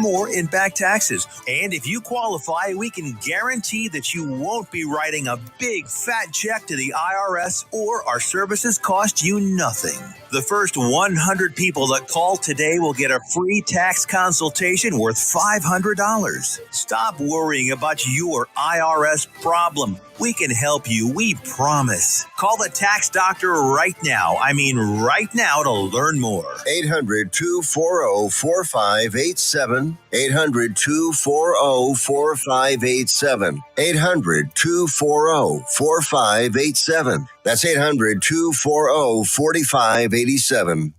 more in back taxes. And if you qualify, we can guarantee that you won't be writing a big fat check to the IRS, or our services cost you nothing. The first 100 people that call today will get a free tax consultation worth $500. Stop worrying about your IRS problem. We can help you, we promise. Call the tax doctor right now. I mean right now, to learn more. 800-240-4587. 800-240-4587. 800-240-4587. That's 800-240-4587.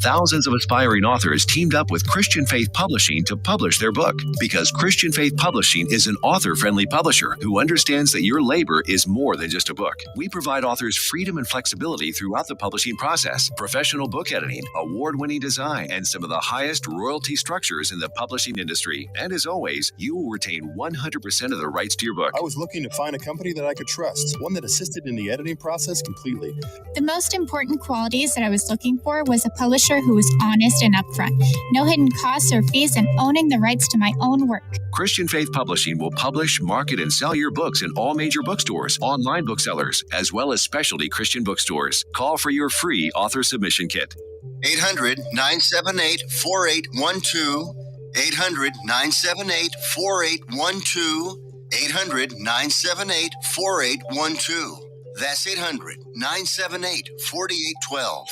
Thousands of aspiring authors teamed up with Christian Faith Publishing to publish their book, because Christian Faith Publishing is an author-friendly publisher who understands that your labor is more than just a book. We provide authors freedom and flexibility throughout the publishing process, professional book editing, award-winning design, and some of the highest royalty structures in the publishing industry. And as always, you will retain 100% of the rights to your book. I was looking to find a company that I could trust, one that assisted in the editing process completely. The most important qualities that I was looking for was a publisher who was honest and upfront, no hidden costs or fees, and owning the rights to my own work. Christian Faith Publishing will publish, market, and sell your books in all major bookstores, online booksellers, as well as specialty Christian bookstores. Call for your free author submission kit. 800-978-4812. 800-978-4812. 800-978-4812. That's 800-978-4812.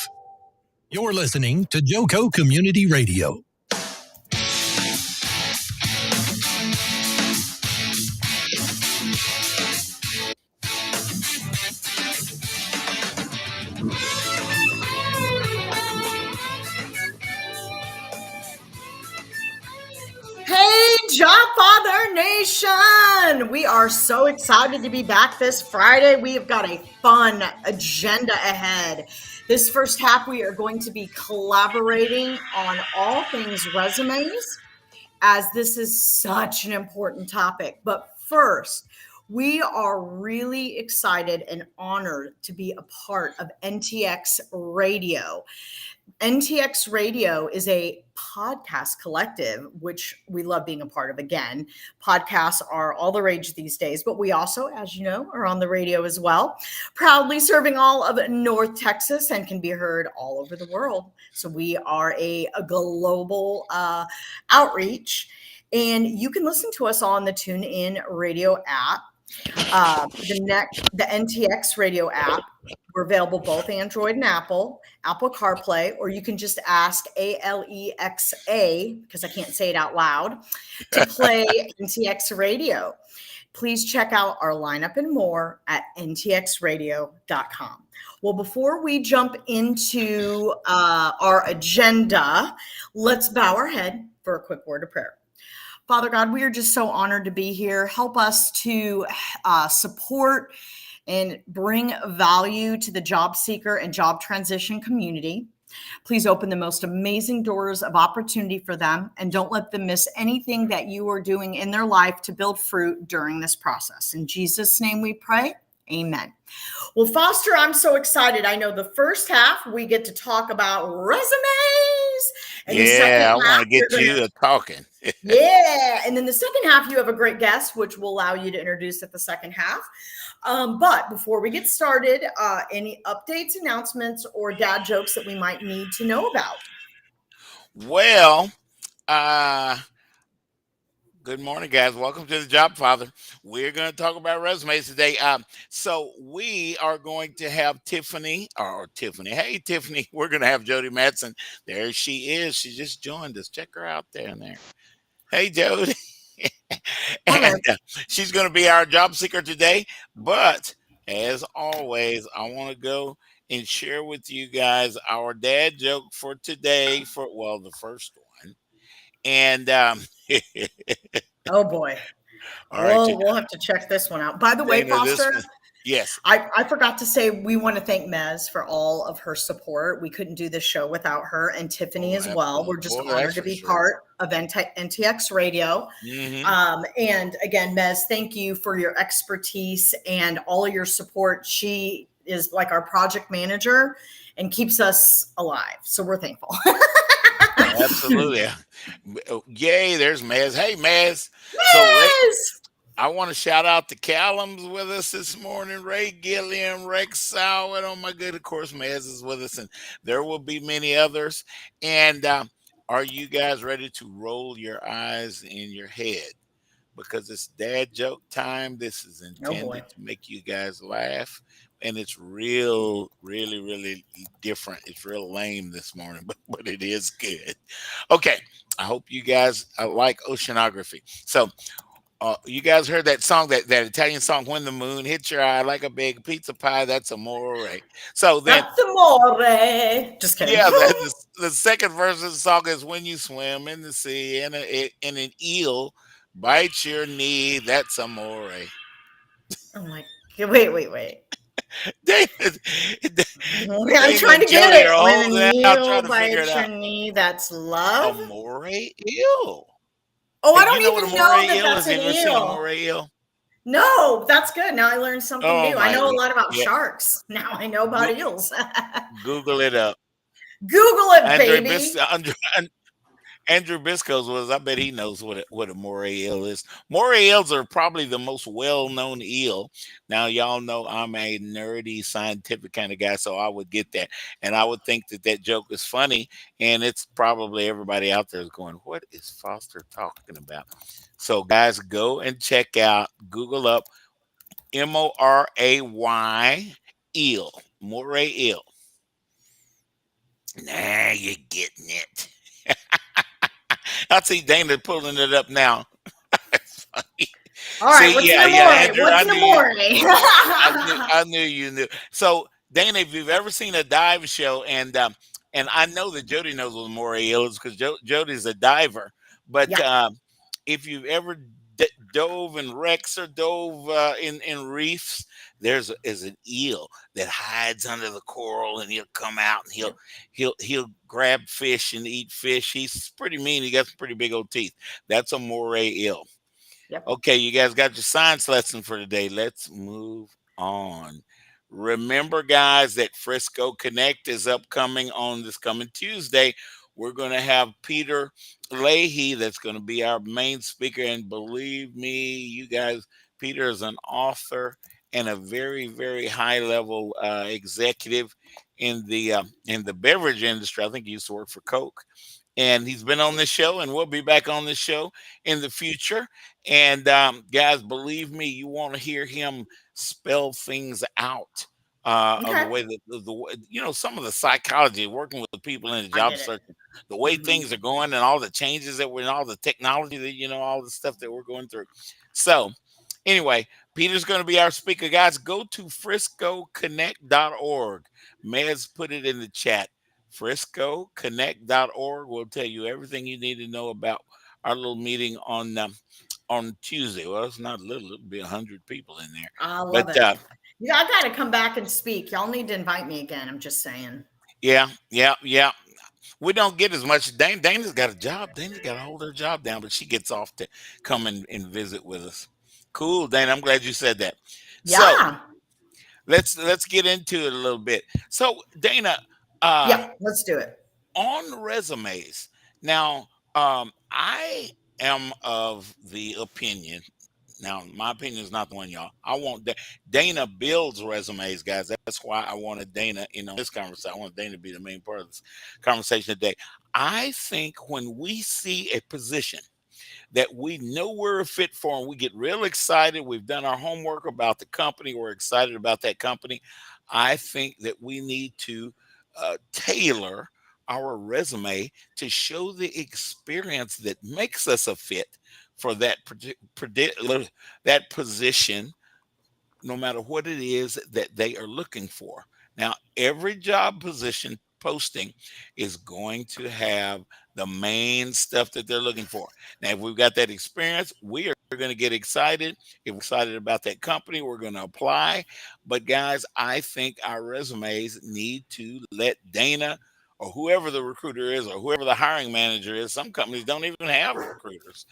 You're listening to JoCo Community Radio. Hey, Jobfather Nation! We are so excited to be back this Friday. We have got a fun agenda ahead. This first half, we are going to be collaborating on all things resumes, as this is such an important topic. But first, we are really excited and honored to be a part of NTX Radio. NTX Radio is a podcast collective, which we love being a part of. Again, podcasts are all the rage these days, but we also, as you know, are on the radio as well, proudly serving all of North Texas and can be heard all over the world. So we are a global outreach, and you can listen to us on the TuneIn Radio app, the NTX Radio app. We're available both Android and Apple CarPlay, or you can just ask Alexa, because I can't say it out loud, to play NTX Radio. Please check out our lineup and more at ntxradio.com. Well, before we jump into our agenda, let's bow our head for a quick word of prayer. Father God, we are just so honored to be here. Help us to support and bring value to the job seeker and job transition community. Please open the most amazing doors of opportunity for them, and don't let them miss anything that you are doing in their life to build fruit during this process. In Jesus' name we pray. Amen. Well, Foster, I'm so excited. I know the first half we get to talk about resumes. And I want to get you to talking. Yeah. And then the second half, you have a great guest, which will allow you to introduce at the second half. But before we get started, any updates, announcements, or dad jokes that we might need to know about? Well, good morning, guys. Welcome to the Jobfather. We're going to talk about resumes today. So we are going to have Tiffany. Hey, Tiffany. We're going to have Jody Mattson. There she is. She just joined us. Check her out there. Hey, Jody. And she's going to be our job seeker today. But as always, I want to go and share with you guys our dad joke for today. The first one. And oh boy. All right, we'll have to check this one out. By the way, Foster, yes, I forgot to say we want to thank Mez for all of her support. We couldn't do this show without her, and Tiffany as well. We're just honored to be part of NTX Radio. Mm-hmm. And again, Mez, thank you for your expertise and all of your support. She is like our project manager and keeps us alive. So we're thankful. Absolutely. Yay, there's Maz. Hey, Maz. So, Ray, Yes. I want to shout out to Callum's with us this morning. Ray Gilliam, Rex Sow, and oh my good, of course, Maz is with us, and there will be many others. And are you guys ready to roll your eyes in your head? Because it's dad joke time. This is Oh boy. intended to make you guys laugh. And it's real, really, really different. It's real lame this morning, but it is good. Okay. I hope you guys like oceanography. So, you guys heard that song, that Italian song, "When the Moon Hits Your Eye Like a Big Pizza Pie"? That's amore. So then, That's amore. Just kidding. yeah, the second verse of the song is, "When you swim in the sea and an eel bites your knee, that's amore." I'm like, wait. David, I'm Dave trying and to get Jody are it. When holding an out, eel trying to figure it bites your out. knee, that's love. Amore eel. Oh, I Have you don't know what a even moray know that eel that's is? an Have you ever seen a eel. moray eel? No, that's good. Now I learned something Oh new. I my, know a lot about yeah. sharks. Now I know about eels. Google it up. Google it, Andre baby. Andrew Biscoes was. I bet he knows what a moray eel is. Moray eels are probably the most well-known eel. Now, y'all know I'm a nerdy, scientific kind of guy, so I would get that, and I would think that joke is funny. And it's probably everybody out there is going, "What is Foster talking about?" So, guys, go and check out. Google up Moray eel, moray eel. Nah, you're getting it. I see Dana pulling it up now. All right, See, what's an yeah, amore? Andrew, What's an amore? I knew you knew. So, Dana, if you've ever seen a dive show, and I know that Jody knows what moray eel is because Jody's a diver, but Yeah. if you've ever dove in wrecks or dove in reefs, is an eel that hides under the coral, and he'll come out and he'll grab fish and eat fish. He's pretty mean. He got some pretty big old teeth. That's a moray eel. Yep. Okay, you guys got your science lesson for today. Let's move on. Remember, guys, that Frisco Connect is upcoming on this coming Tuesday. We're going to have Peter Leahy that's going to be our main speaker. And believe me, you guys, Peter is an author and a very, very high level executive in the beverage industry. I think he used to work for Coke. And he's been on this show, and we'll be back on this show in the future. And guys, believe me, you want to hear him spell things out of the Okay. way that some of the psychology working with the people in the I job get it. search, the way Mhm. things are going, and all the changes that we're in, all the technology that all the stuff that we're going through. So, anyway, Peter's going to be our speaker, guys. Go to friscoconnect.org. Mez put it in the chat. friscoconnect.org will tell you everything you need to know about our little meeting on Tuesday. Well, it's not little; it'll be 100 people in there. I love But it. Yeah, I got to come back and speak. Y'all need to invite me again. I'm just saying. yeah. We don't get as much. Dana's got a job. Dana's got to hold her job down, but she gets off to come and visit with us. Cool, Dana. I'm glad you said that. So Yeah. let's get into it a little bit. So, Dana, Yeah. Let's do it. on resumes. Now, I am of the opinion. Now, my opinion is not the one, y'all. I want Dana builds resumes, guys. That's why I wanted Dana in on this conversation. I want Dana to be the main part of this conversation today. I think when we see a position that we know we're a fit for, and we get real excited, we've done our homework about the company, we're excited about that company. I think that we need to tailor our resume to show the experience that makes us a fit for that position, no matter what it is that they are looking for. Now, every job position posting is going to have the main stuff that they're looking for. Now, if we've got that experience, we are going to get excited. If we're excited about that company, we're going to apply. But guys, I think our resumes need to let Dana or whoever the recruiter is or whoever the hiring manager is. Some companies don't even have recruiters.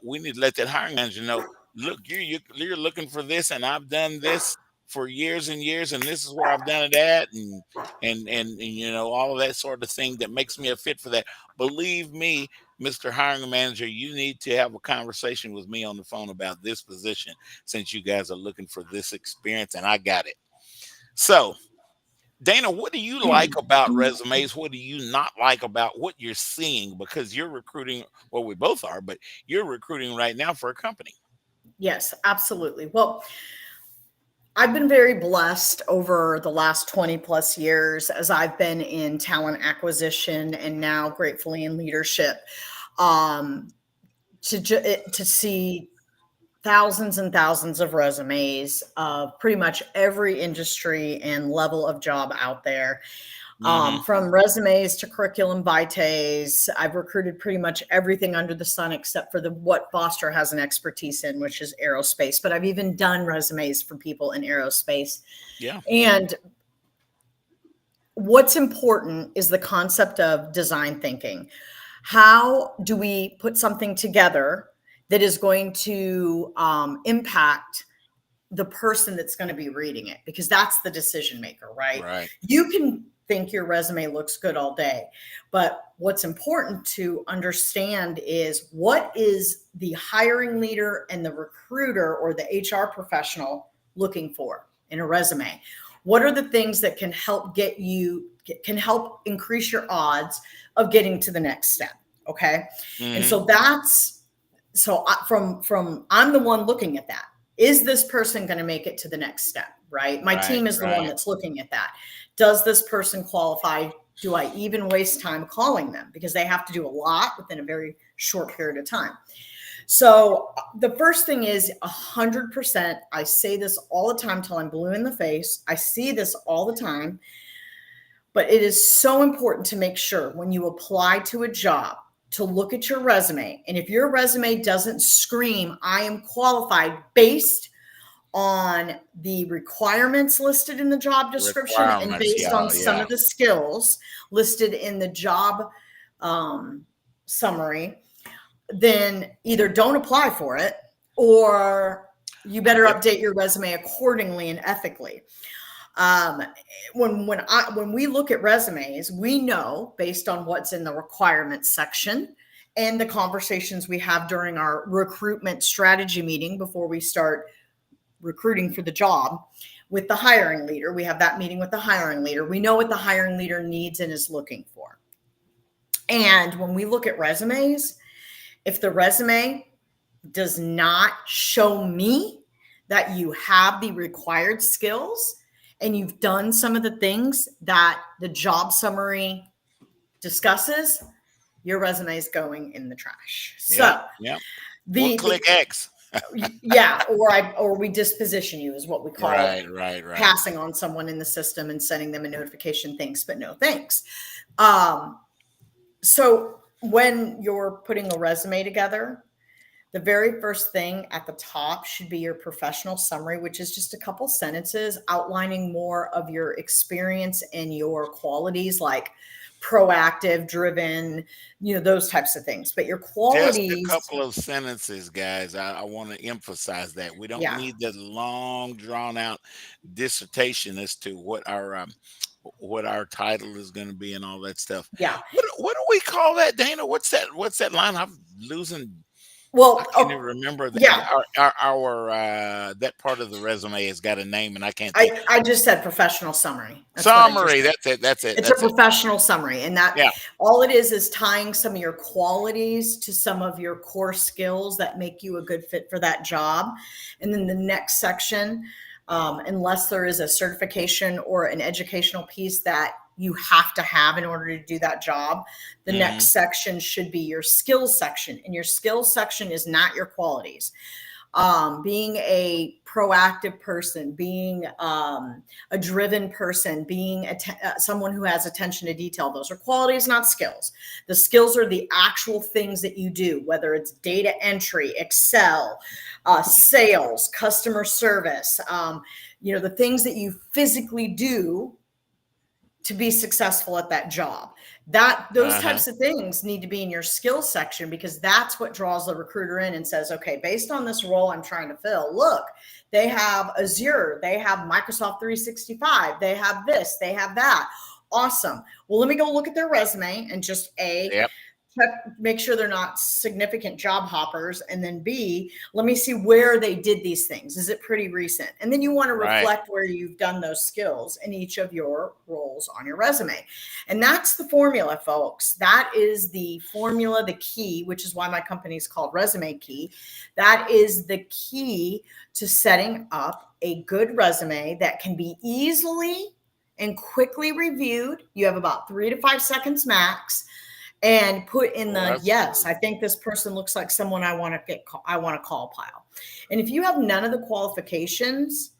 We need to let that hiring manager know, look, you're looking for this, and I've done this for years and years, and this is where I've done it at, and you know, all of that sort of thing that makes me a fit for that. Believe me, Mr. Hiring Manager, you need to have a conversation with me on the phone about this position, since you guys are looking for this experience, and I got it. So, Dana, what do you like about resumes? What do you not like about what you're seeing? Because you're recruiting, well, we both are, but you're recruiting right now for a company. Yes, absolutely. Well, I've been very blessed over the last 20 plus years as I've been in talent acquisition and now gratefully in leadership, to see thousands and thousands of resumes of pretty much every industry and level of job out there. Mm-hmm. From resumes to curriculum vitae, I've recruited pretty much everything under the sun except for what Foster has an expertise in, which is aerospace. But I've even done resumes for people in aerospace. Yeah. And what's important is the concept of design thinking. How do we put something together that is going to impact the person that's going to be reading it? Because that's the decision maker, right? Right. You can think your resume looks good all day, but what's important to understand is what is the hiring leader and the recruiter or the HR professional looking for in a resume? What are the things that can help help increase your odds of getting to the next step? Okay. Mm-hmm. And so I'm the one looking at that. Is this person going to make it to the next step? Right. My team is the one that's looking at that. Does this person qualify? Do I even waste time calling them? Because they have to do a lot within a very short period of time. So the first thing is 100%. I say this all the time till I'm blue in the face. I see this all the time. But it is so important to make sure when you apply to a job to look at your resume. And if your resume doesn't scream, I am qualified based on the requirements listed in the job description and based on some of the skills listed in the job summary, then either don't apply for it or you better update your resume accordingly and ethically. When we look at resumes, we know based on what's in the requirements section and the conversations we have during our recruitment strategy meeting before we start recruiting for the job with the hiring leader. We have that meeting with the hiring leader. We know what the hiring leader needs and is looking for. And when we look at resumes, if the resume does not show me that you have the required skills and you've done some of the things that the job summary discusses, your resume is going in the trash. So we'll click X. Yeah, or we disposition you is what we call it. Right. Passing on someone in the system and sending them a notification, thanks, but no thanks. So when you're putting a resume together, the very first thing at the top should be your professional summary, which is just a couple sentences outlining more of your experience and your qualities, like proactive, driven, those types of things. But your qualities, just a couple of sentences, guys. I want to emphasize that we don't need the long, drawn out dissertation as to what our title is going to be and all that stuff. Yeah. What do we call that, Dana? What's that line? I'm losing. Well, I can't even remember that. Yeah. Our that part of the resume has got a name, and I can't think. I just said professional summary. That's it. It's a professional summary, and all it is tying some of your qualities to some of your core skills that make you a good fit for that job. And then the next section, unless there is a certification or an educational piece that you have to have in order to do that job, the next section should be your skills section. And your skills section is not your qualities. Being a proactive person, being a driven person, being someone who has attention to detail. Those are qualities, not skills. The skills are the actual things that you do, whether it's data entry, Excel, sales, customer service, the things that you physically do to be successful at that job. Those types of things need to be in your skills section, because that's what draws the recruiter in and says, okay, based on this role I'm trying to fill, look, they have Azure, they have Microsoft 365, they have this, they have that. Awesome. Well, let me go look at their resume and just make sure they're not significant job hoppers. And then B, let me see where they did these things. Is it pretty recent? And then you want to reflect where you've done those skills in each of your roles on your resume. And that's the formula, folks. That is the formula, the key, which is why my company is called Resume Key. That is the key to setting up a good resume that can be easily and quickly reviewed. You have about 3 to 5 seconds max. And put in yes, I think this person looks like someone I want to call pile. And if you have none of the qualifications,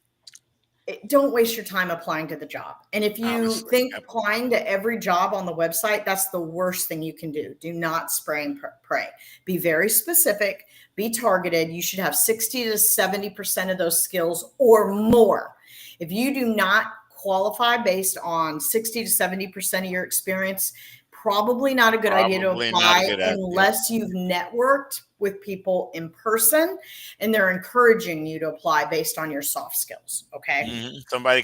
don't waste your time applying to the job. And if you think applying to every job on the website, that's the worst thing you can do. Do not spray and pray. Be very specific, be targeted. You should have 60 to 70% of those skills or more. If you do not qualify based on 60 to 70% of your experience, probably not a good idea to apply unless you've networked with people in person and they're encouraging you to apply based on your soft skills. Okay. Somebody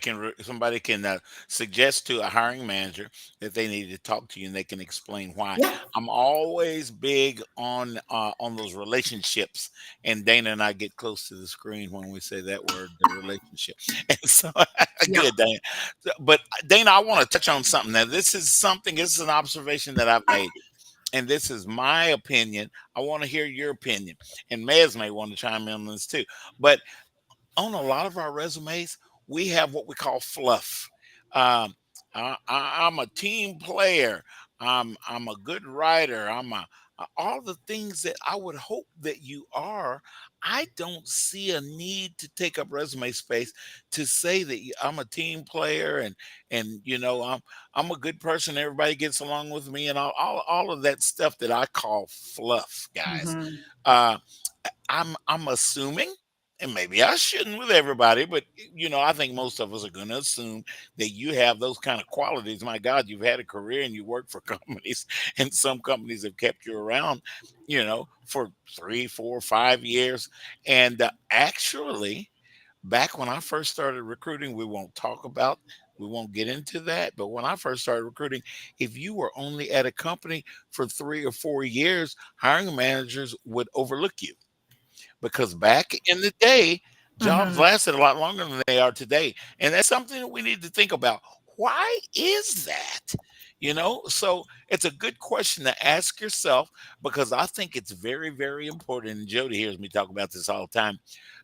can suggest to a hiring manager that they need to talk to you, and they can explain why. I'm always big on those relationships, and Dana and I get close to the screen when we say that word, the relationship. And so good, Dana. But Dana, I want to touch on something. Now, this is an observation that I've made, and this is my opinion. I want to hear your opinion, and Mez may want to chime in on this too. But on a lot of our resumes, we have what we call fluff. I'm a team player. I'm a good writer. All the things that I would hope that you are. I don't see a need to take up resume space to say that I'm a team player and I'm a good person. Everybody gets along with me, and all of that stuff that I call fluff, guys. I'm assuming, and maybe I shouldn't with everybody, but I think most of us are going to assume that you have those kind of qualities. My God, you've had a career and you work for companies, and some companies have kept you around, for 3, 4, 5 years. And actually, back when I first started recruiting, we won't get into that. But when I first started recruiting, if you were only at a company for 3 or 4 years, hiring managers would overlook you. Because back in the day, jobs lasted a lot longer than they are today. And that's something that we need to think about. Why is that? So it's a good question to ask yourself, because I think it's very, very important. And Jody hears me talk about this all the time,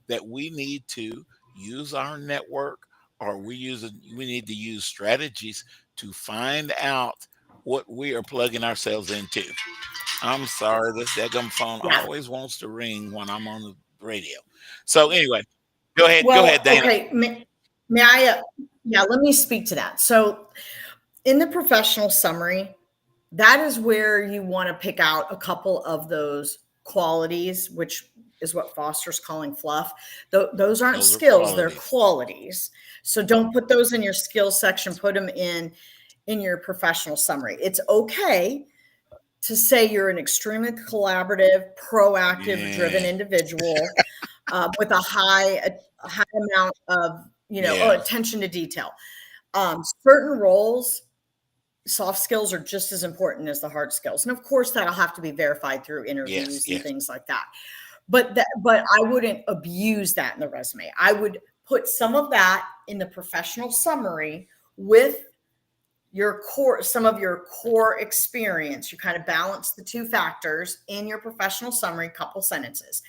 that we need to use our network, or we need to use strategies to find out what we are plugging ourselves into. I'm sorry, this daggum phone always wants to ring when I'm on the radio. So anyway, go ahead, Dana. Okay, may I? Let me speak to that. So in the professional summary, that is where you want to pick out a couple of those qualities, which is what Foster's calling fluff. Those aren't skills, they're qualities. So don't put those in your skills section, put them in your professional summary. It's okay to say you're an extremely collaborative, proactive, driven individual with a high amount of, attention to detail. Certain roles, soft skills are just as important as the hard skills. And of course, that'll have to be verified through interviews and things like that. But I wouldn't abuse that in the resume. I would put some of that in the professional summary with some of your core experience. You kind of balance the two factors in your professional summary, couple sentences.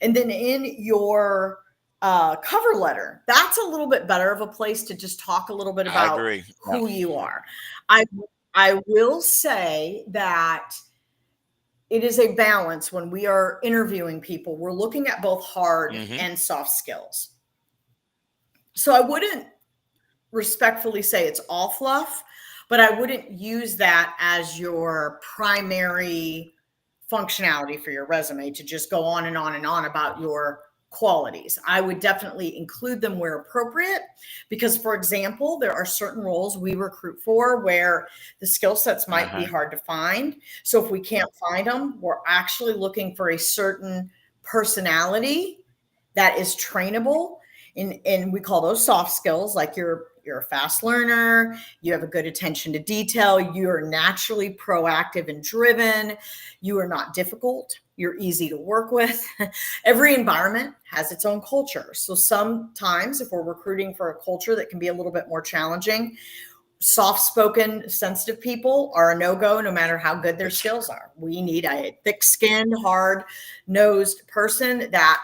And then in your cover letter, that's a little bit better of a place to just talk a little bit about who you are. I will say that it is a balance when we are interviewing people. We're looking at both hard and soft skills. So I wouldn't respectfully say it's all fluff, but I wouldn't use that as your primary functionality for your resume, to just go on and on and on about your qualities. I would definitely include them where appropriate, because, for example, there are certain roles we recruit for where the skill sets might be hard to find. So if we can't find them, we're actually looking for a certain personality that is trainable. And we call those soft skills, like you're a fast learner, you have a good attention to detail, you're naturally proactive and driven, you are not difficult, you're easy to work with. Every environment has its own culture. So sometimes if we're recruiting for a culture that can be a little bit more challenging, soft-spoken, sensitive people are a no-go no matter how good their skills are. We need a thick-skinned, hard-nosed person that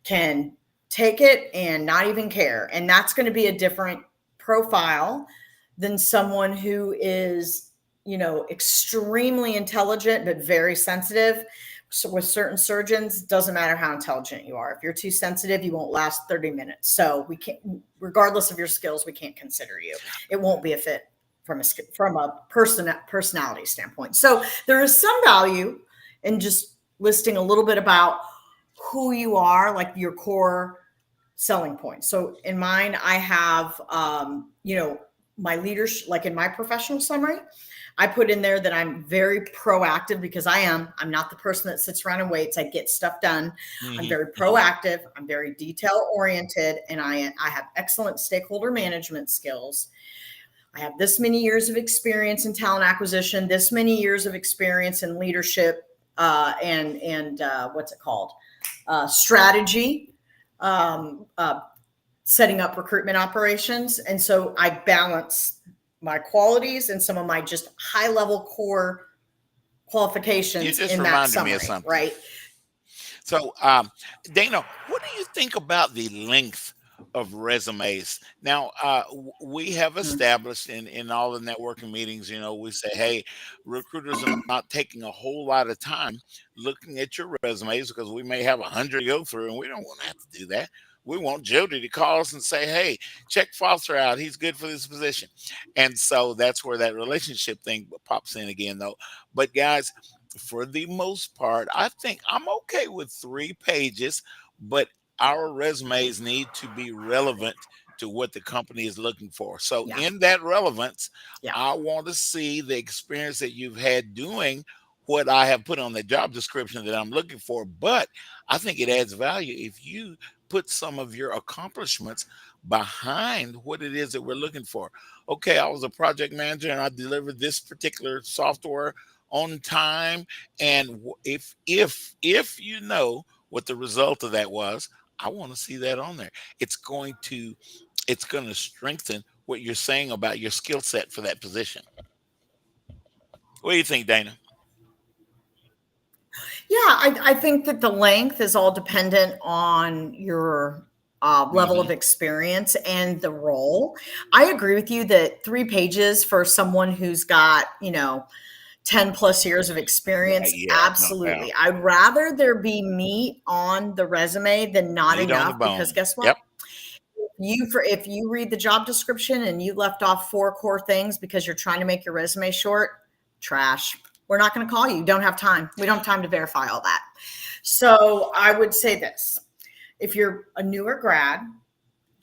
can take it and not even care. And that's going to be a different profile than someone who is, extremely intelligent, but very sensitive. So with certain surgeons, doesn't matter how intelligent you are. If you're too sensitive, you won't last 30 minutes. So we can't, regardless of your skills, we can't consider you. It won't be a fit from a personality standpoint. So there is some value in just listing a little bit about who you are, like your core selling points. So in mine, I have, my leadership, like in my professional summary, I put in there that I'm very proactive because I'm not the person that sits around and waits. I get stuff done. I'm very proactive. I'm very detail oriented, and I have excellent stakeholder management skills. I have this many years of experience in talent acquisition, this many years of experience in leadership, and what's it called? Strategy, setting up recruitment operations. And so I balance my qualities and some of my just high level core qualifications in that summary, me of something. Right? So, Dana, what do you think about the length of resumes? Now, we have established in all the networking meetings, we say, hey, recruiters are not taking a whole lot of time looking at your resumes because we may have 100 to go through, and we don't want to have to do that. We want Jody to call us and say, hey, check Foster out. He's good for this position. And so that's where that relationship thing pops in again, though. But guys, for the most part, I think I'm okay with 3 pages, but our resumes need to be relevant to what the company is looking for. So in that relevance, I want to see the experience that you've had doing what I have put on the job description that I'm looking for. But I think it adds value if you put some of your accomplishments behind what it is that we're looking for. Okay, I was a project manager and I delivered this particular software on time. And if you know what the result of that was, I want to see that on there. It's going to strengthen what you're saying about your skill set for that position. What do you think, Dana? Yeah, I think that the length is all dependent on your level of experience and the role. I agree with you that 3 pages for someone who's got, 10 plus years of experience. Absolutely. No, I'd rather there be meat on the resume than not meat enough, because guess what? If you read the job description and you left off 4 core things because you're trying to make your resume short, trash. We're not going to call you. You don't have time. We don't have time to verify all that. So I would say this: if you're a newer grad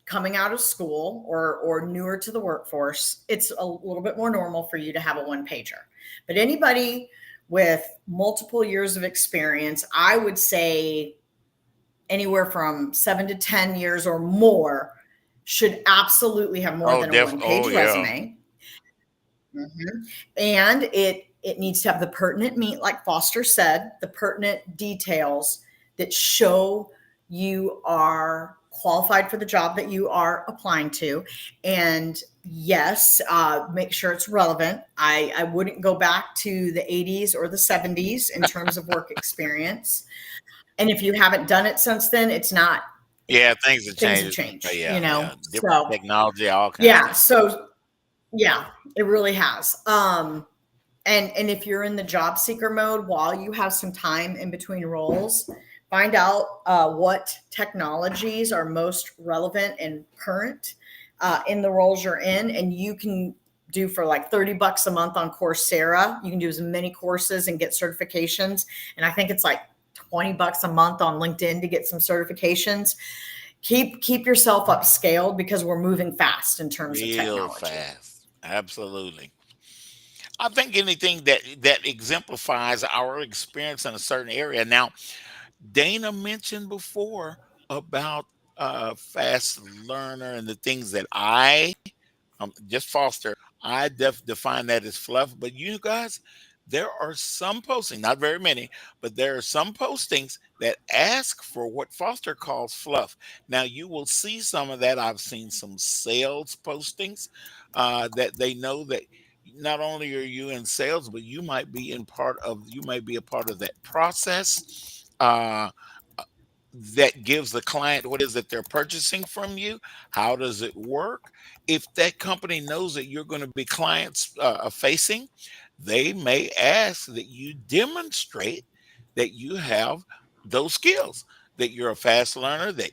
coming out of school or newer to the workforce, it's a little bit more normal for you to have a 1-pager. But anybody with multiple years of experience, I would say anywhere from 7 to 10 years or more, should absolutely have more than a 1-page resume. And it needs to have the pertinent meat, like Foster said, the pertinent details that show you are qualified for the job that you are applying to. And yes, make sure it's relevant. I wouldn't go back to the 80s or the 70s in terms of work experience. And if you haven't done it since then, it's not. Yeah, things have changed. Different technology, all kinds. So it really has. And if you're in the job seeker mode, while you have some time in between roles, find out what technologies are most relevant and current in the roles you're in. And you can do for like $30 a month on Coursera. You can do as many courses and get certifications. And I think it's like $20 a month on LinkedIn to get some certifications. Keep yourself upscaled because we're moving fast in terms of Real technology. fast. Absolutely. I think anything that exemplifies our experience in a certain area. Now, Dana mentioned before about fast learner and the things that I just Foster. I define that as fluff. But you guys, there are some postings, not very many, but there are some postings that ask for what Foster calls fluff. Now you will see some of that. I've seen some sales postings that they know that not only are you in sales, but you might be a part of that process. That gives the client what is it they're purchasing from you. How does it work? If that company knows that you're going to be clients facing, they may ask that you demonstrate that you have those skills, that you're a fast learner, that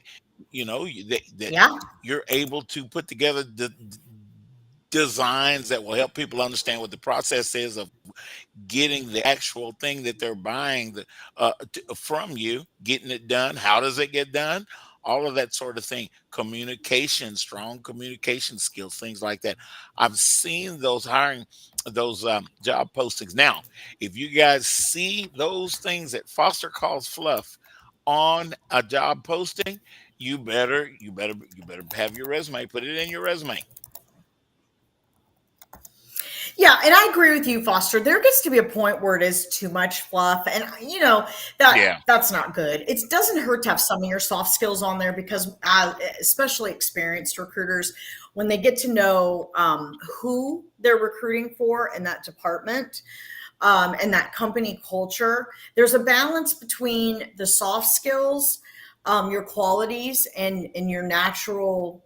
that Yeah. you're able to put together the designs that will help people understand what the process is of getting the actual thing that they're buying from you, getting it done. How does it get done? All of that sort of thing. Communication, strong communication skills, things like that. I've seen those job postings. Now, if you guys see those things that Foster calls fluff on a job posting, you better have your resume. Put it in your resume. Yeah, and I agree with you, Foster. There gets to be a point where it is too much fluff, and Yeah, that's not good. It doesn't hurt to have some of your soft skills on there because, especially experienced recruiters, when they get to know who they're recruiting for in that department and that company culture, there's a balance between the soft skills, your qualities, and your natural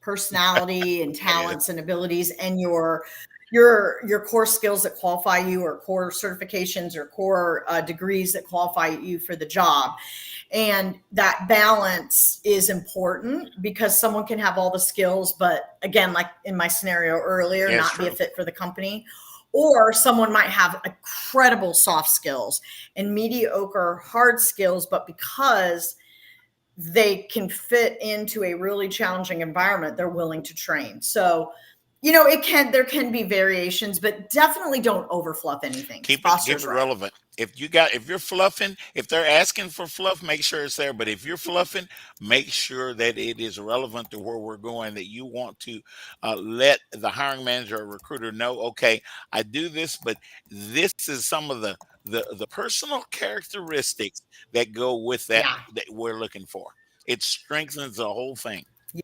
personality and it is. talents and abilities, and your core skills that qualify you, or core certifications, or core degrees that qualify you for the job. And that balance is important because someone can have all the skills, but again, like in my scenario earlier, Yeah, it's not be a true. fit for the company. Or someone might have incredible soft skills and mediocre hard skills, but because they can fit into a really challenging environment, they're willing to train. So, there can be variations, but definitely don't overfluff anything. Keep it Foster's right. relevant. If you're fluffing, if they're asking for fluff, make sure it's there. But if you're fluffing, make sure that it is relevant to where we're going, that you want to let the hiring manager or recruiter know, okay, I do this, but this is some of the personal characteristics that go with that Yeah. that we're looking for. It strengthens the whole thing. Yeah,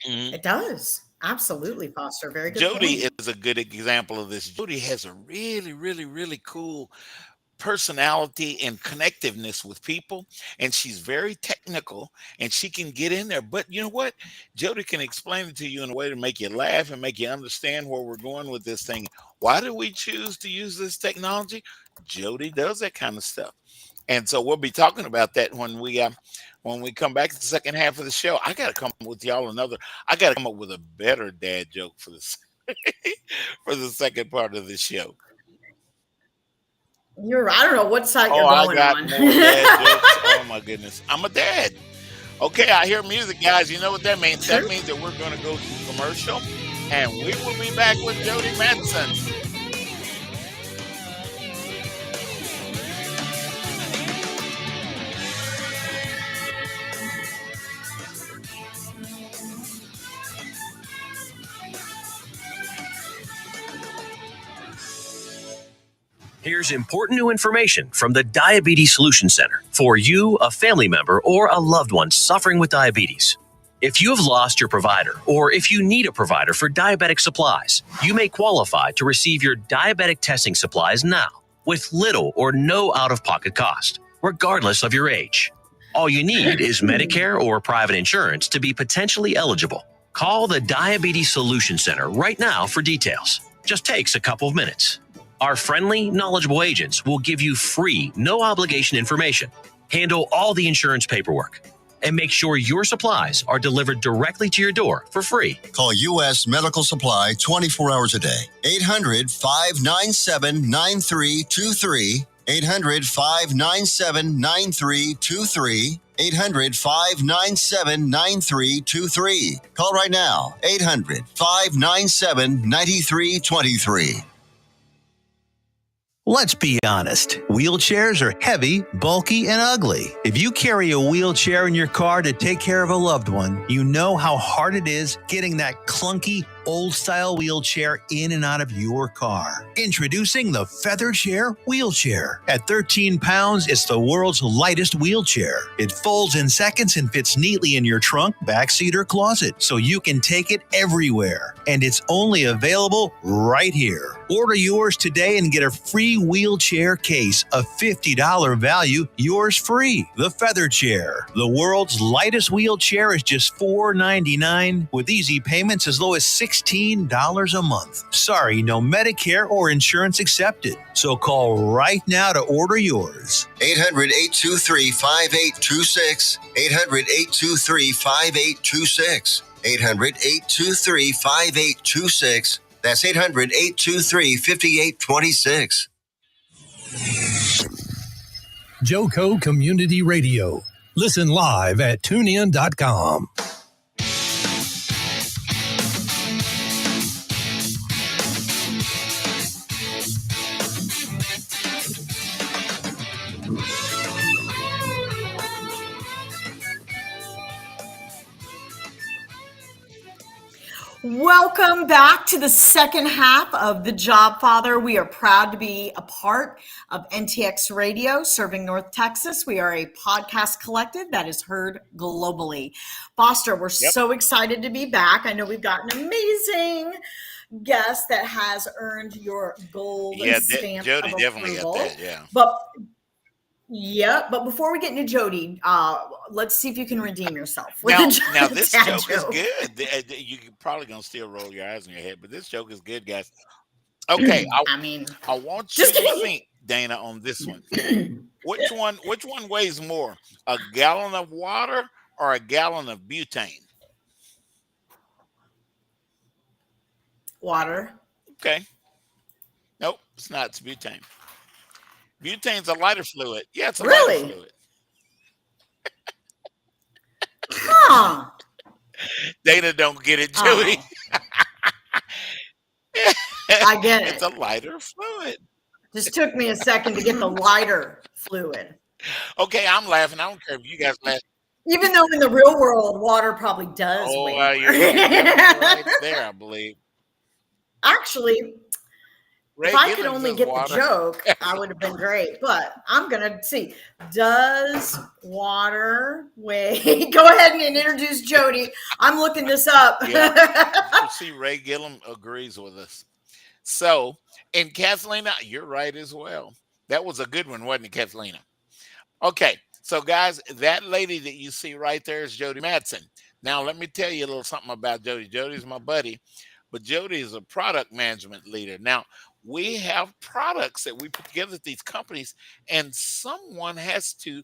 Mhm. it does. Absolutely, Foster. Very good Jody point. is a good example of this. Jody has a really, really, really cool personality and connectiveness with people, and she's very technical, and she can get in there. But you know what? Jody can explain it to you in a way to make you laugh and make you understand where we're going with this thing. Why do we choose to use this technology? Jody does that kind of stuff. And so we'll be talking about that when we come back to the second half of the show. I got to come up with y'all I got to come up with a better dad joke for this for the second part of the show. I don't know what site Oh, you're I going got on. more dad jokes. Oh my goodness. I'm a dad. Okay, I hear music, guys. You know what that means? That True. means that we're going to go to commercial, and we will be back with Jody Mattson. Here's important new information from the Diabetes Solution Center for you, a family member, or a loved one suffering with diabetes. If you have lost your provider, or if you need a provider for diabetic supplies, you may qualify to receive your diabetic testing supplies now with little or no out-of-pocket cost, regardless of your age. All you need is Medicare or private insurance to be potentially eligible. Call the Diabetes Solution Center right now for details. Just takes a couple of minutes. Our friendly, knowledgeable agents will give you free, no-obligation information, handle all the insurance paperwork, and make sure your supplies are delivered directly to your door for free. Call U.S. Medical Supply 24 hours a day. 800-597-9323. 800-597-9323. 800-597-9323. Call right now. 800-597-9323. Let's be honest. Wheelchairs are heavy, bulky, and ugly. If you carry a wheelchair in your car to take care of a loved one, you know how hard it is getting that clunky, old-style wheelchair in and out of your car. Introducing the Feather Chair Wheelchair. At 13 pounds, it's the world's lightest wheelchair. It folds in seconds and fits neatly in your trunk, backseat, or closet, so you can take it everywhere. And it's only available right here. Order yours today and get a free wheelchair case, a $50 value, yours free. The Feather Chair. The world's lightest wheelchair is just $4.99 with easy payments as low as $16 a month. Sorry, no Medicare or insurance accepted. So call right now to order yours. 800-823-5826. 800-823-5826. 800-823-5826. That's 800-823-5826. Joco Community Radio. Listen live at tunein.com. Welcome back to the second half of the Jobfather. We are proud to be a part of NTX Radio, serving North Texas. We are a podcast collective that is heard globally. Foster, we're so excited to be back. I know we've got an amazing guest that has earned your gold stamp Jody of definitely approval. got that, yeah. But before we get into Jody, let's see if you can redeem yourself. Now this joke is good. You're probably going to still roll your eyes in your head, but this joke is good, guys. Okay, I want you to think, Dana, on this one. Which one weighs more, a gallon of water or a gallon of butane? Water. Okay. Nope, it's not. It's butane. Butane's a lighter fluid. Yeah, it's a lighter fluid. Huh. Dana don't get it, Jody. I get it. It's a lighter fluid. Just took me a second to get the lighter fluid. Okay, I'm laughing. I don't care if you guys laugh. Even though in the real world, water probably does weigh you're right there, I believe. Actually, Ray if I Gillens could only says get water. the joke, I would have been great. But I'm going to see. Does water weigh? Go ahead and introduce Jody. I'm looking this up. You see, Ray Gillum agrees with us. So, and Kathleen, you're right as well. That was a good one, wasn't it, Kathleen? Okay, so guys, that lady that you see right there is Jody Mattson. Now, let me tell you a little something about Jody. Jody's my buddy, but Jody is a product management leader. Now, we have products that we put together at these companies, and someone has to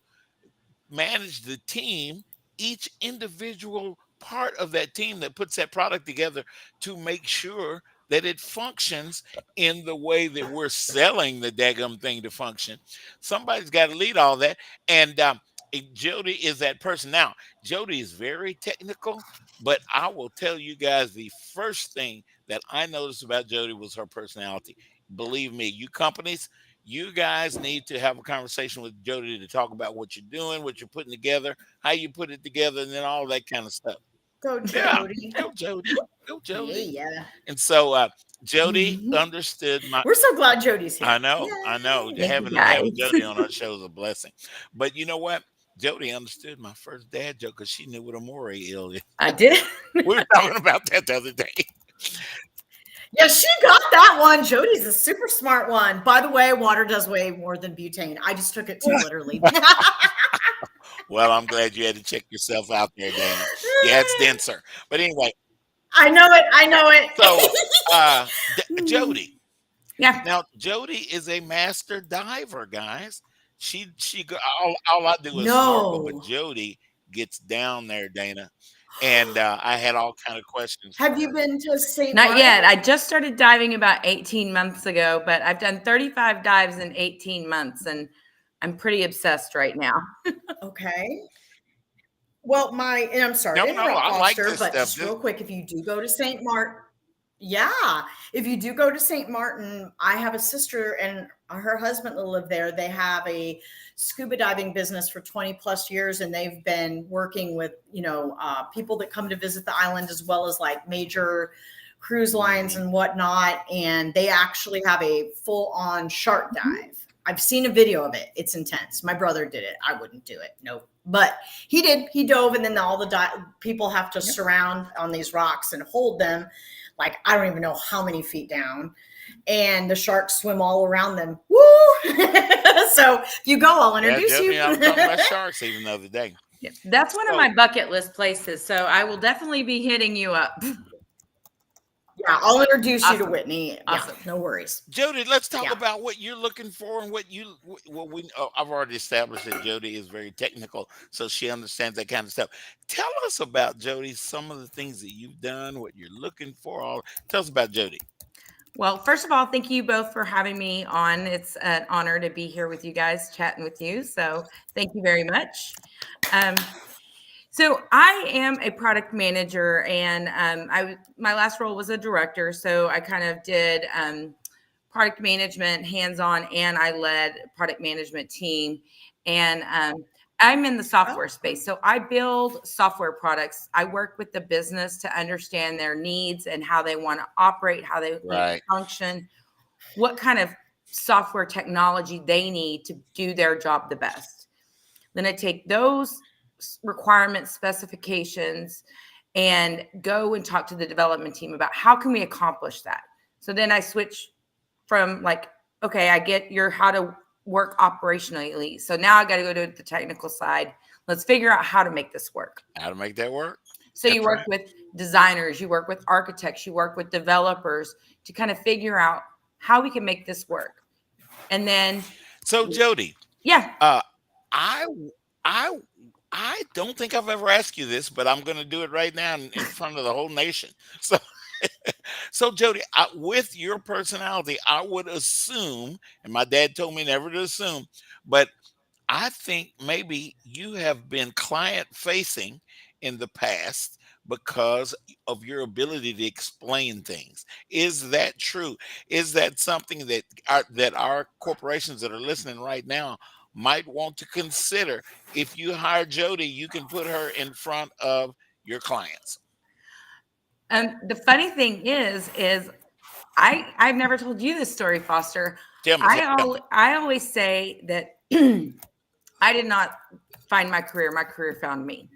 manage the team, each individual part of that team that puts that product together to make sure that it functions in the way that we're selling the daggum thing to function. Somebody's got to lead all that. And Jody is that person. Now, Jody is very technical, but I will tell you guys the first thing that I noticed about Jody was her personality. Believe me, you companies, you guys need to have a conversation with Jody to talk about what you're doing, what you're putting together, how you put it together, and then all that kind of stuff. Go Jody. Yeah, go Jody. Go Jody. Yeah. And so Jody understood my. We're so glad Jody's here. I know. Having Jody on our show is a blessing. But you know what? Jody understood my first dad joke because she knew what a moray eel is. I did. We were talking about that the other day. Yeah, she got that one. Jody's a super smart one. By the way, water does weigh more than butane. I just took it too literally. Well, I'm glad you had to check yourself out there, Dana. Yeah, it's denser. But anyway. I know it. So, Jody. Yeah. Now, Jody is a master diver, guys. She all I do is snorkel, but Jody gets down there, Dana. and I had all kind of questions Have for you her. been to St. Not Martin? yet. I just started diving about 18 months ago, but I've done 35 dives in 18 months and I'm pretty obsessed right now. Okay. Well, and I'm sorry No, to no, interrupt, I like Foster, this but stuff. just real quick, if you do go to St. Martin, yeah, if you do go to St. Martin, I have a sister and her husband live there. They have a scuba diving business for 20 plus years, and they've been working with, people that come to visit the island as well as like major cruise lines and whatnot. And they actually have a full on shark dive. I've seen a video of it. It's intense. My brother did it. I wouldn't do it. Nope. But he did. He dove, and then all the people have to surround on these rocks and hold them. Like, I don't even know how many feet down. And the sharks swim all around them. Woo! So if you go, I'll introduce Jody, you. I was talking about sharks even the other day. Yeah, that's one of my bucket list places. So I will definitely be hitting you up. Yeah, I'll introduce you to Awesome. Whitney. Awesome. Yeah, no worries. Jody, let's talk Yeah. about what you're looking for and what I've already established that Jody is very technical, so she understands that kind of stuff. Tell us about Jody, some of the things that you've done, what you're looking for. Tell us about Jody. Well, first of all, thank you both for having me on. It's an honor to be here with you guys, chatting with you. So thank you very much. So I am a product manager, and my last role was a director. So I kind of did product management hands-on, and I led product management team. And I'm in the software space. So I build software products. I work with the business to understand their needs and how they want to operate, how they want to function, what kind of software technology they need to do their job the best. Then I take those requirement specifications and go and talk to the development team about how can we accomplish that. So then I switch from like, okay, I get your how to work operationally. So now I got to go to the technical side. Let's figure out how to make this work. How to make that work. So you work with designers, you work with architects, you work with developers to kind of figure out how we can make this work. And then so Jody, I don't think I've ever asked you this, but I'm going to do it right now in front of the whole nation. So Jody, with your personality, I would assume, and my dad told me never to assume, but I think maybe you have been client facing in the past because of your ability to explain things. Is that true? Is that something that our corporations that are listening right now might want to consider? If you hire Jody, you can put her in front of your clients. The funny thing is I've never told you this story, Foster. Tell me. I always say that I did not find my career. My career found me.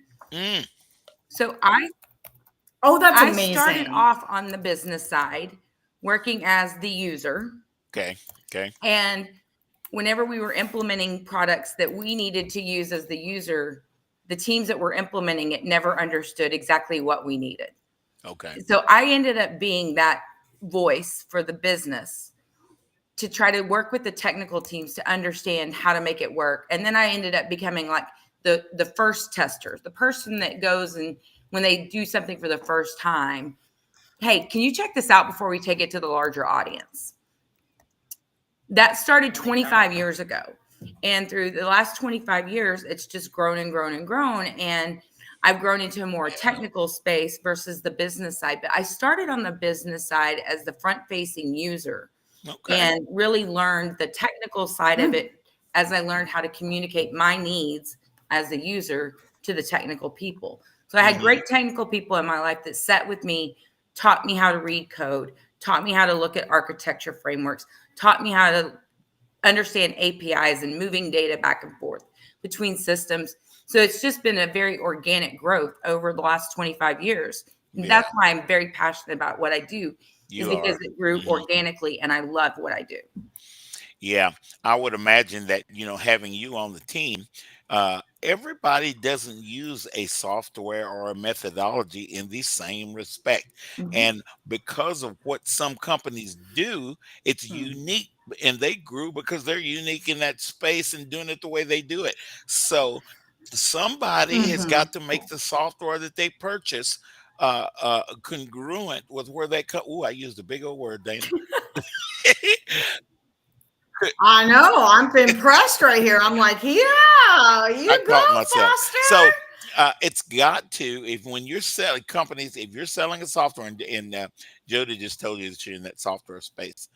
So that's amazing. I started off on the business side, working as the user. Okay. And whenever we were implementing products that we needed to use as the user, the teams that were implementing it never understood exactly what we needed. Okay. So I ended up being that voice for the business to try to work with the technical teams to understand how to make it work. And then I ended up becoming like the first tester, the person that goes and when they do something for the first time, hey, can you check this out before we take it to the larger audience? That started 25 years ago. And through the last 25 years, it's just grown and grown and grown. And I've grown into a more technical space versus the business side. But I started on the business side as the front-facing user and really learned the technical side of it as I learned how to communicate my needs as a user to the technical people. So I had great technical people in my life that sat with me, taught me how to read code, taught me how to look at architecture frameworks, taught me how to understand APIs and moving data back and forth between systems. So it's just been a very organic growth over the last 25 years. Yeah. That's why I'm very passionate about what I do, because it grew organically and I love what I do. Yeah, I would imagine that, having you on the team, everybody doesn't use a software or a methodology in the same respect. And because of what some companies do, it's unique, and they grew because they're unique in that space and doing it the way they do it. So somebody has got to make the software that they purchase congruent with where they come. Oh, I used a big old word, Dana. I know. I'm impressed right here. I'm like, yeah, you I caught go, myself. Foster. So it's got to, if when you're selling companies, if you're selling a software, and Jody just told you that you're in that software space,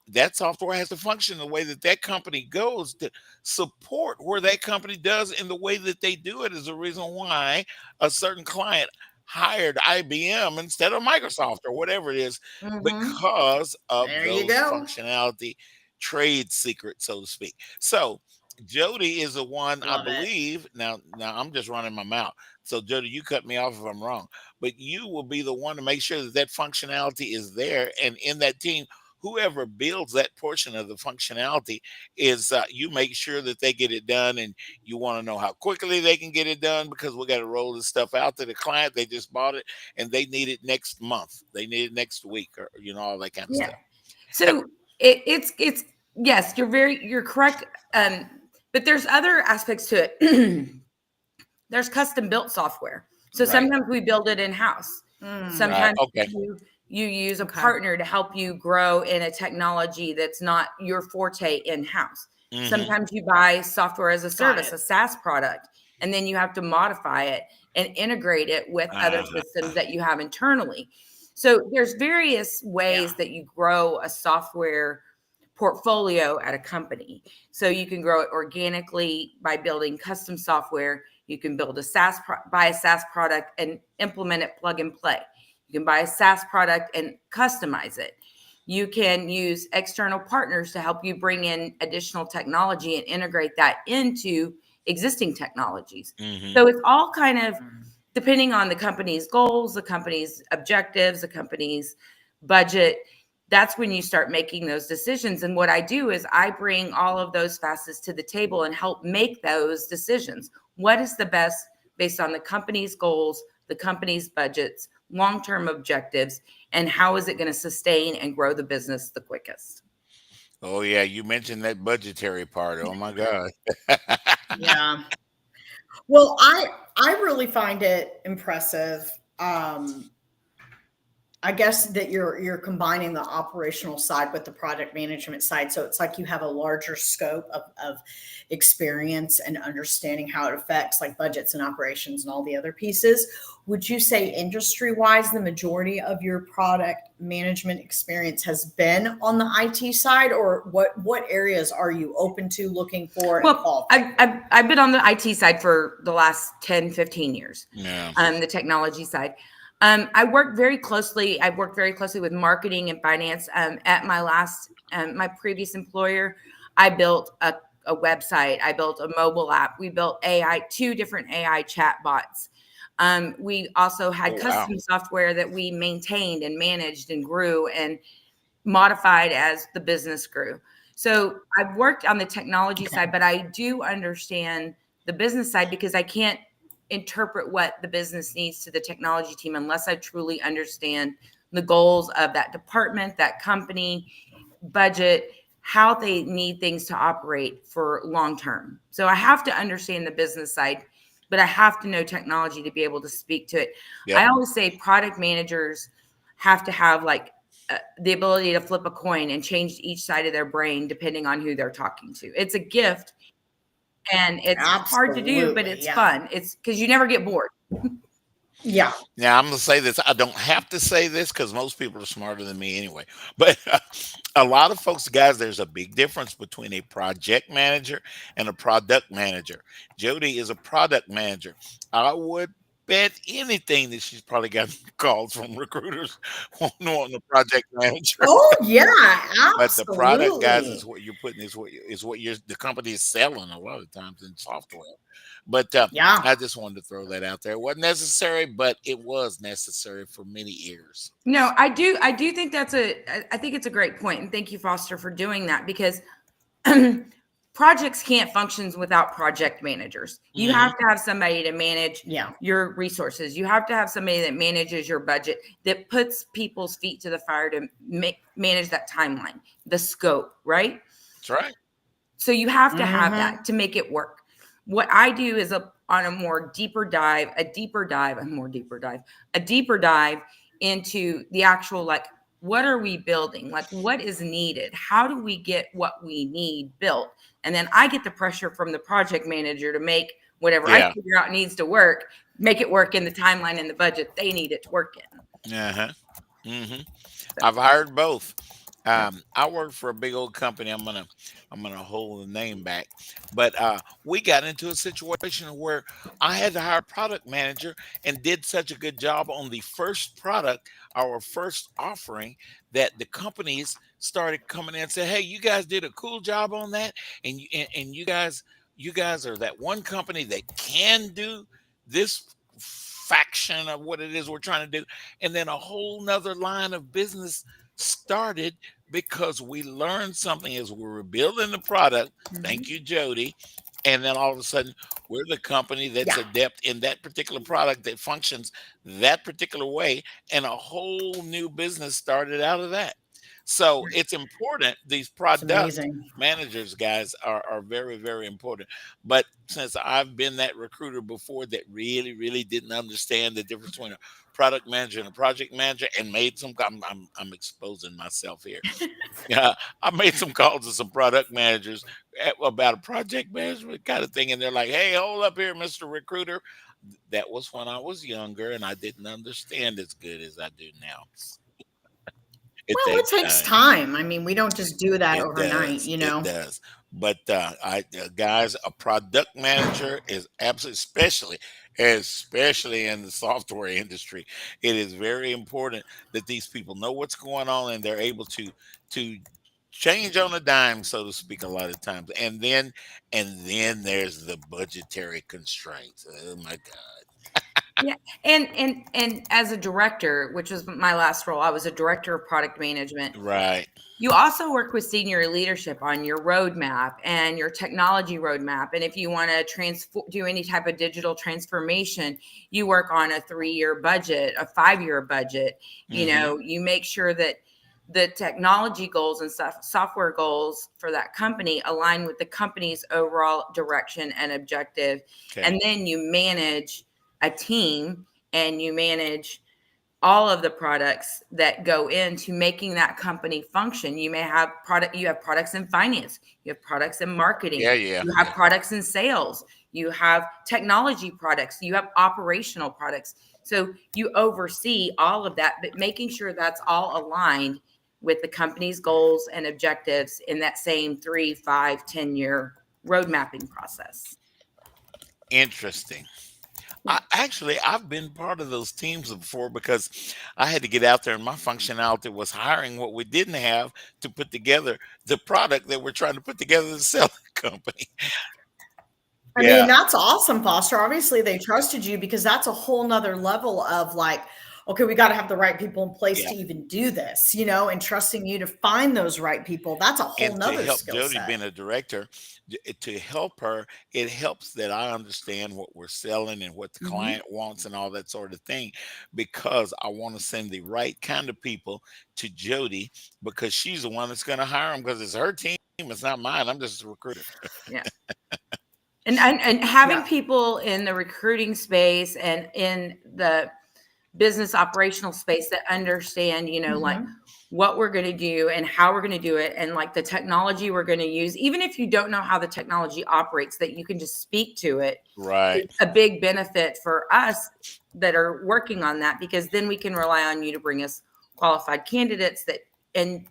that software has to function the way that that company goes to support where that company does in the way that they do it is the reason why a certain client hired IBM instead of Microsoft or whatever it is, because of There you those go. functionality trade secrets, so to speak. So Jody is the one, I Love it. believe. Now I'm just running my mouth. So Jody, you cut me off if I'm wrong, but you will be the one to make sure that that functionality is there, and in that team, whoever builds that portion of the functionality is you make sure that they get it done, and you want to know how quickly they can get it done, because we got to roll this stuff out to the client. They just bought it and they need it next month, they need it next week, or all that kind of stuff. So it's yes, you're correct. But there's other aspects to it. There's custom built software. So Right. sometimes we build it in-house. Sometimes Okay. you use a partner to help you grow in a technology that's not your forte in-house. Sometimes you buy software as a service, a SaaS product, and then you have to modify it and integrate it with other systems that you have internally. So there's various ways that you grow a software portfolio at a company. So you can grow it organically by building custom software. You can build buy a SaaS product and implement it plug and play. You can buy a SaaS product and customize it. You can use external partners to help you bring in additional technology and integrate that into existing technologies. So it's all kind of depending on the company's goals, the company's objectives, the company's budget. That's when you start making those decisions. And what I do is I bring all of those facets to the table and help make those decisions. What is the best based on the company's goals, the company's budgets, long-term objectives, and how is it going to sustain and grow the business the quickest? Oh yeah, you mentioned that budgetary part. Oh my God. Yeah. Well, I really find it impressive. I guess that you're combining the operational side with the project management side. So it's like you have a larger scope of experience and understanding how it affects like budgets and operations and all the other pieces. Would you say industry-wise, the majority of your product management experience has been on the IT side, or what areas are you open to looking for? Well, I've been on the IT side for the last 10, 15 years. Yeah. The technology side. I've worked very closely with marketing and finance. At my last, my previous employer, I built a website. I built a mobile app. We built two different AI chat bots. We also had custom software that we maintained and managed and grew and modified as the business grew. So I've worked on the technology side, but I do understand the business side because I can't interpret what the business needs to the technology team unless I truly understand the goals of that department, that company, budget, how they need things to operate for long term. So I have to understand the business side, but I have to know technology to be able to speak to it. Yep. I always say product managers have to have like the ability to flip a coin and change each side of their brain depending on who they're talking to. It's a gift. And it's hard to do, but it's fun. It's because you never get bored. Yeah. Now I'm going to say this. I don't have to say this because most people are smarter than me anyway. But a lot of folks, guys, there's a big difference between a project manager and a product manager. Jody is a product manager. I would bet anything that she's probably got calls from recruiters wanting the project manager. Oh yeah, absolutely. But the product, guys, is what you're putting, is what the company is selling a lot of times in software. But I just wanted to throw that out there. It wasn't necessary, but it was necessary for many years. No, I do think I think it's a great point, and thank you, Foster, for doing that, because projects can't function without project managers. You have to have somebody to manage your resources. You have to have somebody that manages your budget, that puts people's feet to the fire to manage that timeline, the scope, right? That's right. So you have to have that to make it work. What I do is on a deeper dive into the actual, like, what are we building? Like, what is needed? How do we get what we need built? And then I get the pressure from the project manager to make whatever I figure out needs to work, make it work in the timeline and the budget they need it to work in. Uh-huh. I've hired both. I work for a big old company. I'm gonna hold the name back, but we got into a situation where I had to hire a product manager and did such a good job on the first product, our first offering, that the companies started coming in and said, "Hey, you guys did a cool job on that, and you guys are that one company that can do this faction of what it is we're trying to do." And then a whole nother line of business started because we learned something as we were building the product. Thank you, Jody. And then all of a sudden, we're the company that's adept in that particular product that functions that particular way. And a whole new business started out of that. So it's important. These product managers, guys, are very, very important. But since I've been that recruiter before that really, really didn't understand the difference between a product manager and a project manager, and made some, I'm exposing myself here. Yeah, I made some calls to some product managers about a project management kind of thing, and they're like, "Hey, hold up here, Mr. Recruiter." That was when I was younger and I didn't understand as good as I do now. It takes time. I mean, we don't just do that overnight, you know. It does. But guys, a product manager is absolutely, especially in the software industry, it is very important that these people know what's going on and they're able to change on a dime, so to speak, a lot of times. And then there's the budgetary constraints. Oh my God. Yeah. And as a director, which was my last role, I was a director of product management. Right. You also work with senior leadership on your roadmap and your technology roadmap. And if you want to do any type of digital transformation, you work on a 3-year budget, a 5-year budget. You know, you make sure that the technology goals and software goals for that company align with the company's overall direction and objective. Okay. And then you manage a team and you manage all of the products that go into making that company function. You may have products in finance, you have products in marketing, you have products in sales, you have technology products, you have operational products. So you oversee all of that, but making sure that's all aligned with the company's goals and objectives in that same 3, 5, 10-year road mapping process. Interesting. I've been part of those teams before because I had to get out there, and my functionality was hiring what we didn't have to put together the product that we're trying to put together to sell the company. I mean, that's awesome, Foster. Obviously, they trusted you because that's a whole nother level of like, okay, we got to have the right people in place to even do this, you know, and trusting you to find those right people. That's a whole nother skill set. To help Jody being a director, to help her, it helps that I understand what we're selling and what the client wants and all that sort of thing, because I want to send the right kind of people to Jody because she's the one that's going to hire them because it's her team. It's not mine. I'm just a recruiter. Yeah. And having people in the recruiting space and in the business operational space that understand, you know, like what we're going to do and how we're going to do it, and like the technology we're going to use, even if you don't know how the technology operates, that you can just speak to it. Right. It's a big benefit for us that are working on that, because then we can rely on you to bring us qualified candidates that can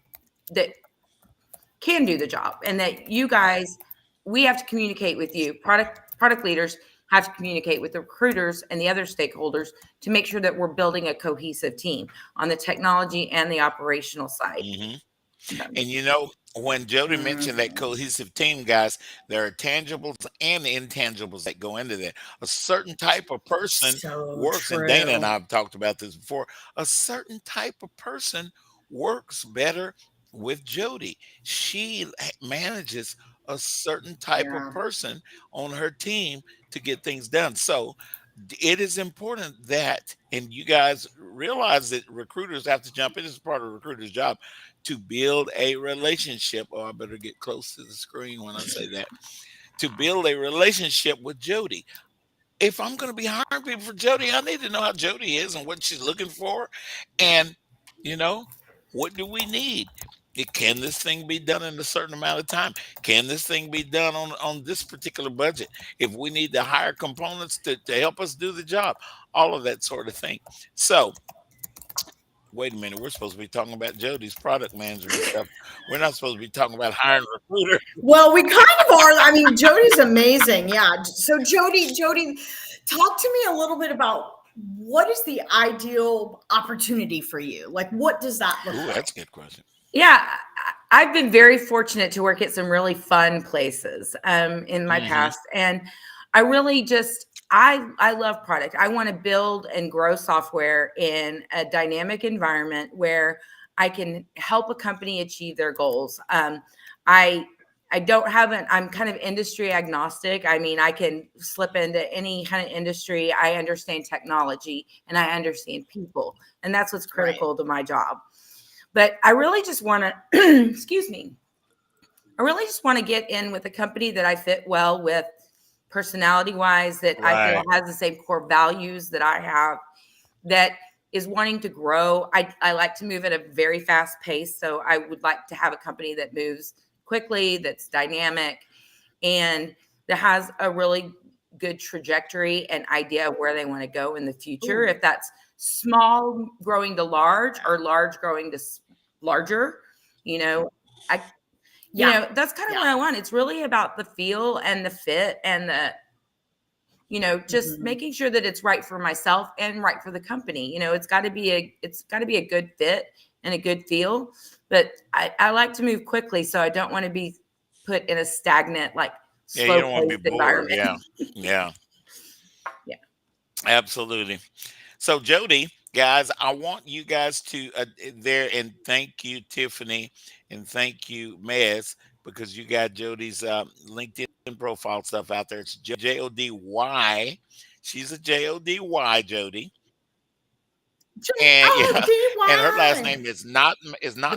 do the job, and that you guys, we have to communicate with you. Product leaders have to communicate with the recruiters and the other stakeholders to make sure that we're building a cohesive team on the technology and the operational side. And you know, when Jody mentioned that cohesive team, guys, there are tangibles and intangibles that go into that. A certain type of person works, and Dana and I have talked about this before. A certain type of person works better with Jody. She manages a certain type of person on her team to get things done. So it is important that, and you guys realize that recruiters have to jump in. This is part of a recruiter's job, to build a relationship. Oh, I better get close to the screen when I say that. to build a relationship with Jody. If I'm going to be hiring people for Jody, I need to know how Jody is and what she's looking for. And, you know, what do we need? Can this thing be done in a certain amount of time? Can this thing be done on this particular budget? If we need to hire components to help us do the job, all of that sort of thing. So, wait a minute, we're supposed to be talking about Jody's product management stuff. We're not supposed to be talking about hiring a recruiter. Well, we kind of are. I mean, Jody's amazing. Yeah. So Jody, talk to me a little bit about what is the ideal opportunity for you? Like, what does that look like? That's a good question. Yeah, I've been very fortunate to work at some really fun places in my past. And I really just, I love product. I want to build and grow software in a dynamic environment where I can help a company achieve their goals. I don't have I'm kind of industry agnostic. I mean, I can slip into any kind of industry. I understand technology and I understand people. And that's what's critical to my job. But I really just want to, excuse me, I really just want to get in with a company that I fit well with personality wise, that I feel has the same core values that I have, that is wanting to grow. I like to move at a very fast pace. So I would like to have a company that moves quickly, that's dynamic, and that has a really good trajectory and idea of where they want to go in the future. If that's small growing to large or large growing to larger, you know, you know, that's kind of what I want. It's really about the feel and the fit and the, you know, just making sure that it's right for myself and right for the company. You know, it's got to be a good fit and a good feel. But I like to move quickly, so I don't want to be put in a stagnant, like slow you don't want to be bored. environment. Yeah. Absolutely. So Jody, guys, I want you guys to there, and thank you, Tiffany, and thank you, Mez, because you got Jody's LinkedIn profile stuff out there. It's Jody. She's a Jody, Jody. And and her last name is not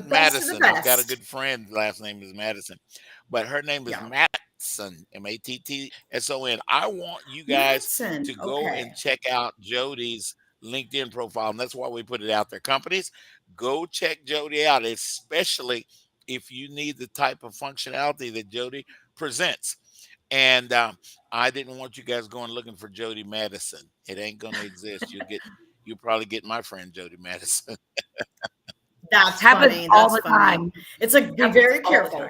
Madison. I've got a good friend. Last name is Madison, but her name is Mattson, Mattson. I want you guys to go and check out Jody's LinkedIn profile, and that's why we put it out there. Companies, go check Jody out, especially if you need the type of functionality that Jody presents. And I didn't want you guys going looking for Jody Madison. It ain't going to exist. You'll probably get my friend Jody Madison. That's happens funny. all That's the funny. time. It's like, be very careful.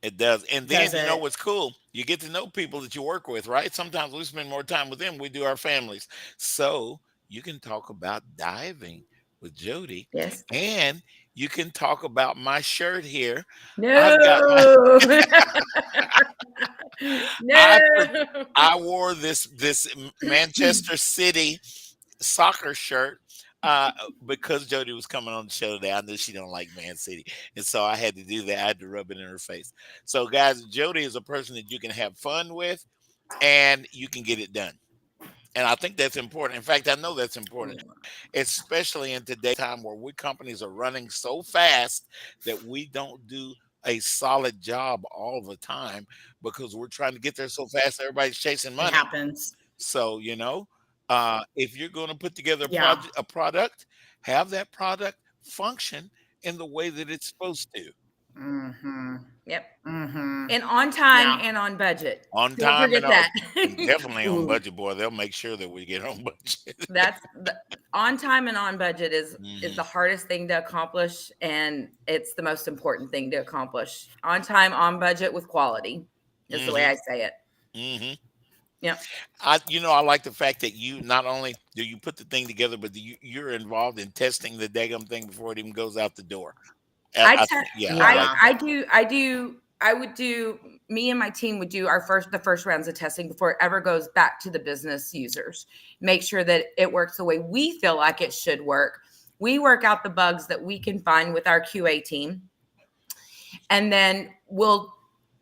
It does. And then, you know what's cool? You get to know people that you work with, right? Sometimes we spend more time with them. We do our families. So you can talk about diving with Jody. Yes. And you can talk about my shirt here. No. I've got no. I wore this Manchester City soccer shirt because Jody was coming on the show today. I knew she don't like Man City, and so I had to do that. I had to rub it in her face. So guys, Jody is a person that you can have fun with and you can get it done. And I think that's important. In fact, I know that's important, especially in today's time where companies are running so fast that we don't do a solid job all the time because we're trying to get there so fast. Everybody's chasing money. It happens. So, you know, if you're going to put together a product, have that product function in the way that it's supposed to. Yep. And on time and on budget. On time and definitely on budget, boy. They'll make sure that we get on budget. That's on time and on budget is the hardest thing to accomplish, and it's the most important thing to accomplish. On time, on budget, with quality is the way I say it. Yeah. I like the fact that you not only do you put the thing together, but you're involved in testing the daggum thing before it even goes out the door. Me and my team would do the first rounds of testing before it ever goes back to the business users. Make sure that it works the way we feel like it should work. We work out the bugs that we can find with our QA team, and then we'll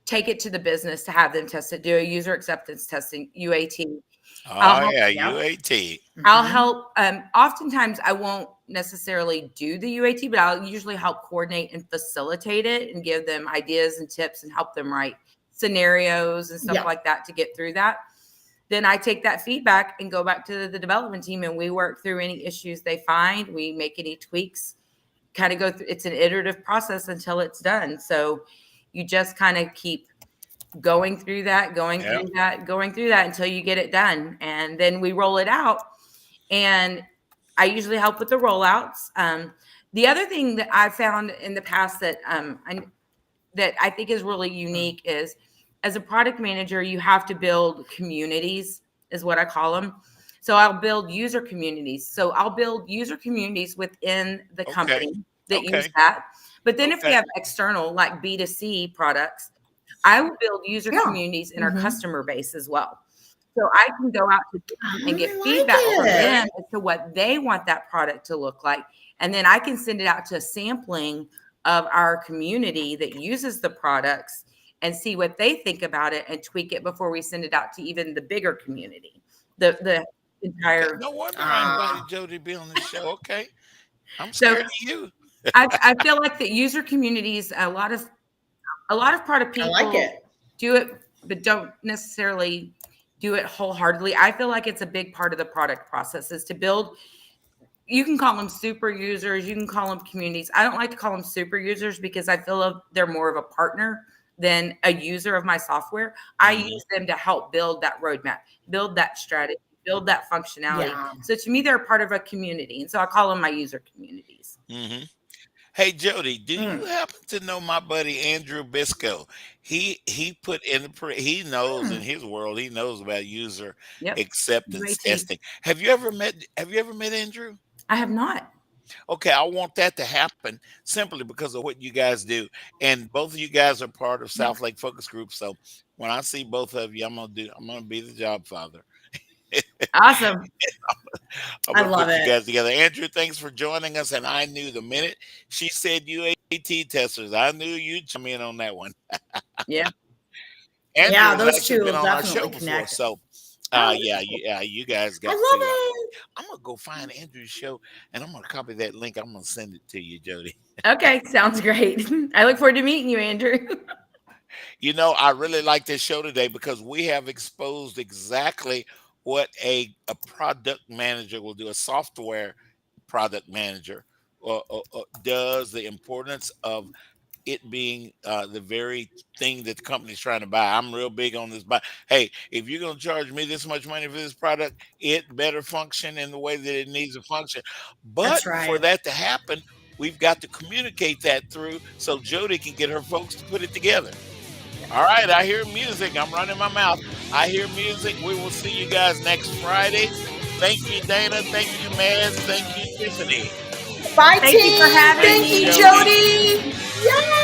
take it to the business to have them test it, do a user acceptance testing, UAT. UAT. I'll help. Oftentimes I won't necessarily do the UAT, but I'll usually help coordinate and facilitate it and give them ideas and tips and help them write scenarios and stuff Yeah. like that to get through that. Then I take that feedback and go back to the development team, and we work through any issues they find. We make any tweaks, kind of go through. It's an iterative process until it's done. So you just kind of keep going through that, going through that until you get it done. And then we roll it out. And I usually help with the rollouts. The other thing that I found in the past that I think is really unique is, as a product manager, you have to build communities, is what I call them. So I'll build user communities. So I'll build user communities within the company that use that. But then if we have external, like B2C products, I will build user communities in our customer base as well. So I can go out to them and get feedback from them as to what they want that product to look like. And then I can send it out to a sampling of our community that uses the products and see what they think about it and tweak it before we send it out to even the bigger community. The entire. No wonder I invited Jody to be on the show. Okay. I'm scared of you. I feel like the user communities, a lot of product people do it, but don't necessarily do it wholeheartedly. I feel like it's a big part of the product process is to build. You can call them super users. You can call them communities. I don't like to call them super users because I feel they're more of a partner than a user of my software. I use them to help build that roadmap, build that strategy, build that functionality. Yeah. So to me, they're part of a community. And so I call them my user communities. Mm-hmm. Hey, Jody, do you happen to know my buddy Andrew Bisco? He put in he knows in his world, he knows about user acceptance testing. Have you ever met Andrew? I have not. Okay, I want that to happen simply because of what you guys do. And both of you guys are part of South Lake Focus Group. So when I see both of you, I'm gonna be the Jobfather. Awesome. I love it. You guys together. Andrew, thanks for joining us. And I knew the minute she said UAT testers, I knew you'd chime in on that one. Yeah. Andrew those two been will on our definitely show connect. before. So you guys got I love it. I'm gonna go find Andrew's show and I'm gonna copy that link. I'm gonna send it to you, Jody. Okay, sounds great. I look forward to meeting you, Andrew. You know, I really like this show today because we have exposed exactly what a product manager will do, a software product manager does, the importance of it being the very thing that the company's trying to buy. I'm real big on this. But hey, if you're going to charge me this much money for this product, it better function in the way that it needs to function. But for that to happen, we've got to communicate that through so Jody can get her folks to put it together. All right, I hear music. I'm running my mouth. I hear music. We will see you guys next Friday. Thank you, Dana. Thank you, Maz. Thank you, Tiffany. Bye, Thank you for having me. Thank you, Jody. Yes.